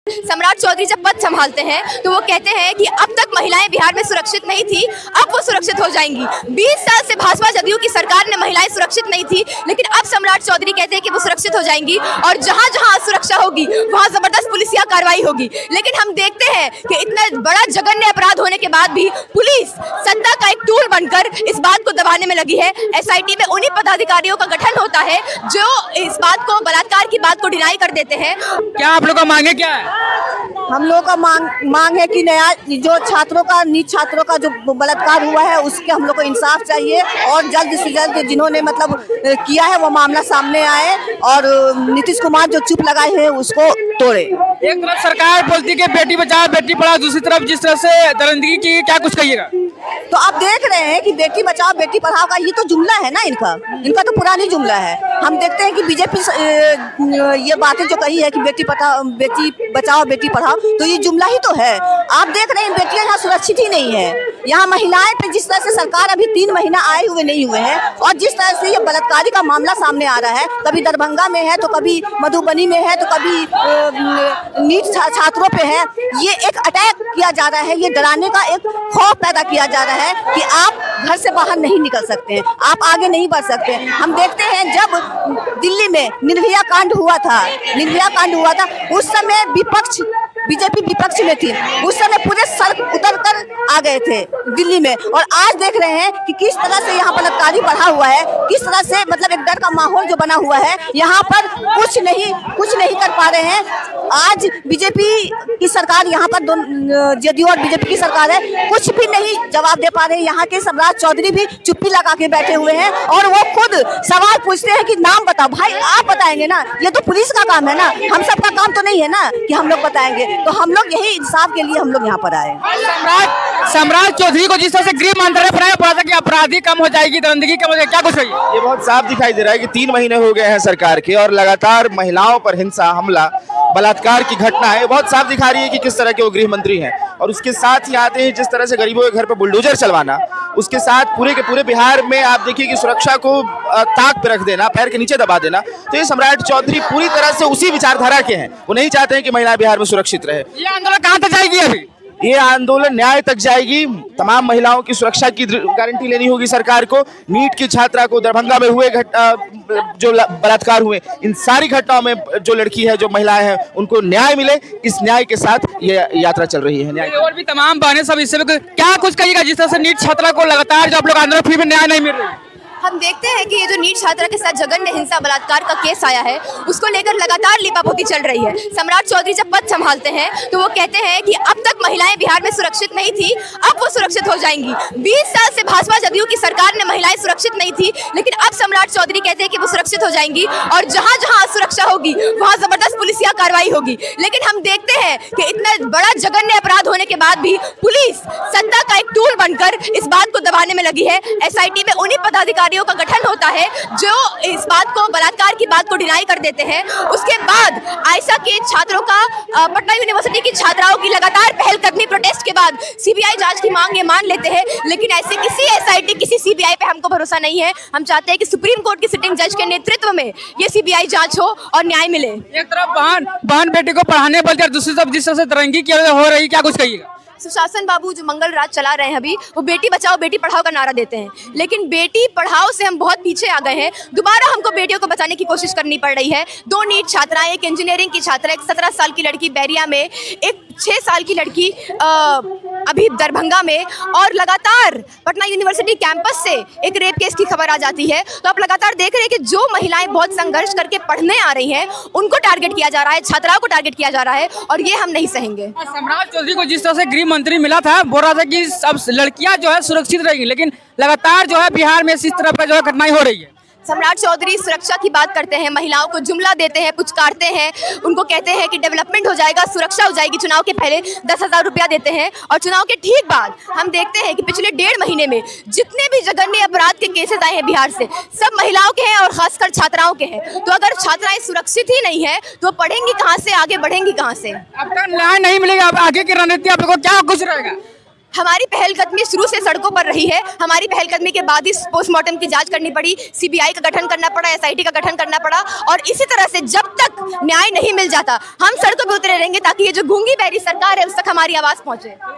सम्राट चौधरी जब पद संभालते हैं तो वो कहते हैं कि अब तक महिलाएं बिहार में सुरक्षित नहीं थी, अब वो सुरक्षित हो जाएंगी। 20 साल से भाजपा जदयू की सरकार ने महिलाएं सुरक्षित नहीं थी, लेकिन अब सम्राट चौधरी कहते हैं कि वो सुरक्षित हो जाएंगी और जहां जहां सुरक्षा होगी वहां जबरदस्त पुलिसिया कार्रवाई होगी। लेकिन हम देखते हैं कि इतना बड़ा जघन्य अपराध होने के बाद भी पुलिस सत्ता का एक टूल बनकर इस बात को दबाने में लगी है। एसआईटी में उन्हीं पदाधिकारियों का गठन होता है जो इस बात को, बलात्कार की बात को डिनाई कर देते हैं। क्या आप लोग का मांगे क्या है? हम लोग का मांग है कि नया जो छात्रों का, नीट छात्रों का जो बलात्कार हुआ है उसके हम लोग को इंसाफ चाहिए और जल्द से जल्द जिन्होंने मतलब किया है वो मामला सामने आए और नीतीश कुमार जो चुप लगाए हैं उसको तोड़े। एक तरफ सरकार बोलती है कि बेटी बचाओ बेटी पढ़ाओ, दूसरी तरफ जिस तरह से दरिंदगी की, क्या कुछ कहिएगा? तो आप देख रहे हैं कि बेटी बचाओ बेटी पढ़ाओ का ये तो जुमला है ना, इनका तो पुरानी जुमला है। हम देखते हैं कि बीजेपी ये बातें जो कही है कि बेटी बचाओ बेटी पढ़ाओ, तो ये जुमला ही तो है। आप देख रहे हैं बेटियां यहाँ सुरक्षित ही नहीं है। यहाँ महिलाएं पे जिस तरह से सरकार अभी 3 महीना आए हुए नहीं हुए हैं और जिस तरह से ये बलात्कारी का मामला सामने आ रहा है, कभी दरभंगा में है तो कभी मधुबनी में है तो कभी नीट छात्रों पे है, ये एक अटैक किया जा रहा है, ये डराने का एक खौफ पैदा किया जा रहा है कि आप घर से बाहर नहीं निकल सकते हैं, आप आगे नहीं बढ़ सकते। हम देखते हैं जब दिल्ली में निर्भया कांड हुआ था उस समय विपक्ष, बीजेपी विपक्ष में थी, उस समय पूरे सड़क उतर कर आ गए थे दिल्ली में। और आज देख रहे हैं कि किस तरह से यहाँ बलात्कारी बढ़ा हुआ है, किस तरह से मतलब एक डर का माहौल जो बना हुआ है, यहाँ पर कुछ नहीं कर पा रहे हैं। आज बीजेपी की सरकार, यहाँ पर जदयू और बीजेपी की सरकार है, कुछ भी नहीं जवाब दे पा रहे हैं। यहाँ के सम्राट चौधरी भी चुप्पी लगा के बैठे हुए हैं और वो खुद सवाल पूछते हैं कि नाम बताओ। भाई आप बताएंगे ना, ये तो पुलिस का काम है ना, हम सबका काम तो नहीं है ना कि हम लोग बताएंगे। तो हम लोग यही इंसाफ के लिए हम लोग यहाँ पर आए। सम्राट चौधरी को जिस तरह से गृह मंत्रालय बनाया पड़ा था कि अपराधी कम हो जाएगी, दरिंदगी कम हो जाएगी, क्या कुछ है? ये बहुत साफ दिखाई दे रहा है कि 3 महीने हो गए हैं सरकार के और लगातार महिलाओं पर हिंसा, हमला, बलात्कार की घटना है। बहुत साफ दिखा रही है कि किस तरह के वो गृह मंत्री हैं। और उसके साथ ही आते हैं जिस तरह से गरीबों के घर पर बुलडोजर चलवाना, उसके साथ पूरे के पूरे बिहार में आप देखिए कि सुरक्षा को ताक पे रख देना, पैर के नीचे दबा देना। तो ये सम्राट चौधरी पूरी तरह से उसी विचारधारा के हैं। वो नहीं चाहते हैं कि महिलाएं बिहार में सुरक्षित रहे। ये आंदोलन कहाँ तक जाएगी? अभी ये आंदोलन न्याय तक जाएगी। तमाम महिलाओं की सुरक्षा की गारंटी लेनी होगी सरकार को। नीट की छात्रा को, दरभंगा में हुए जो बलात्कार हुए, इन सारी घटनाओं में जो लड़की है, जो महिलाएं हैं, उनको न्याय मिले। इस न्याय के साथ ये यात्रा चल रही है। न्याय और भी तमाम बहनें सब इससे क्या कुछ कहिएगा जिस तरह से नीट छात्रा को लगातार जो आप लोग आंदोलन, फिर भी न्याय नहीं मिल रहा है? हम देखते हैं कि ये जो नीट छात्रा के साथ जघन्य हिंसा बलात्कार का केस आया है, उसको लेकर लगातार लीपापोती चल रही है। सम्राट चौधरी जब पद संभालते हैं तो वो कहते हैं कि अब तक महिलाएं बिहार में सुरक्षित नहीं थी, अब वो सुरक्षित हो जाएंगी। 20 साल से भाजपा जदयू की सरकार ने महिलाएं सुरक्षित नहीं थी, लेकिन अब सम्राट चौधरी कहते हैं कि वो सुरक्षित हो जाएंगी और जहां जहां सुरक्षा होगी वहां जबरदस्त पुलिसिया कार्रवाई होगी। लेकिन हम देखते हैं कि इतना बड़ा जघन्य अपराध होने के बाद भी पुलिस सत्ता का एक टूल बनकर इस बात को दबाने में लगी है। एसआईटी में उन्हीं पदाधिकारियों का गठन होता है जो इस बात को, बलात्कार की बात को डिनाई कर देते हैं। उसके बाद आयशा के छात्रों का, पटना यूनिवर्सिटी की छात्राओं की लगातार पहलकदमी, प्रोटेस्ट के बाद सीबीआई जांच की मांग ये मान लेते हैं। लेकिन ऐसे किसी एसआईटी, किसी सीबीआई पे हमको भरोसा नहीं है। हम चाहते हैं कि सुप्रीम कोर्ट की सिटिंग जज के नेतृत्व में ये सीबीआई जांच हो और न्याय मिले। एक तरफ बहन बेटी को पढ़ाने बोलते हैं, दूसरी तरफ जिस तरह से दरिंदगी की हो रही, क्या कुछ कहिएगा? सुशासन बाबू जो मंगल राज चला रहे हैं अभी, वो बेटी बचाओ बेटी पढ़ाओ का नारा देते हैं, लेकिन बेटी पढ़ाओ से हम बहुत पीछे आ गए हैं। दोबारा हमको बेटियों को बचाने की कोशिश करनी पड़ रही है। 2 नीट छात्राएं, एक इंजीनियरिंग की छात्रा, एक 17 साल की लड़की बैरिया में, एक 6 साल की लड़की अभी दरभंगा में, और लगातार पटना यूनिवर्सिटी कैंपस से एक रेप केस की खबर आ जाती है। तो आप लगातार देख रहे हैं कि जो महिलाएं बहुत संघर्ष करके पढ़ने आ रही हैं, उनको टारगेट किया जा रहा है, छात्राओं को टारगेट किया जा रहा है, और ये हम नहीं सहेंगे। सम्राट चौधरी को जिस तरह से गृह मंत्री मिला था, बोल रहा था कि अब लड़कियां जो है सुरक्षित रहेंगी, लेकिन लगातार जो है बिहार में इस तरह का जो है घटनाएं हो रही है। सम्राट चौधरी सुरक्षा की बात करते हैं, महिलाओं को जुमला देते हैं, पुचकारते हैं, उनको कहते हैं कि डेवलपमेंट हो जाएगा, सुरक्षा हो जाएगी। चुनाव के पहले 10,000 रुपया देते हैं और चुनाव के ठीक बाद हम देखते हैं कि पिछले 1.5 महीने में जितने भी जघन्य अपराध के केसेस आए हैं बिहार से, सब महिलाओं के हैं और खासकर छात्राओं के हैं। तो अगर छात्राएं सुरक्षित ही नहीं है तो पढ़ेंगी कहाँ से, आगे बढ़ेंगी कहाँ से? आपका न्याय नहीं मिलेगा, आगे की रणनीति आप लोगों को क्या कुछ रहेगा? हमारी पहलकदमी शुरू से सड़कों पर रही है। हमारी पहलकदमी के बाद ही पोस्टमार्टम की जांच करनी पड़ी, सीबीआई का गठन करना पड़ा, एसआईटी का गठन करना पड़ा, और इसी तरह से जब तक न्याय नहीं मिल जाता हम सड़कों पर उतरे रहेंगे ताकि ये जो गूंगी बहरी सरकार है उस तक हमारी आवाज पहुंचे।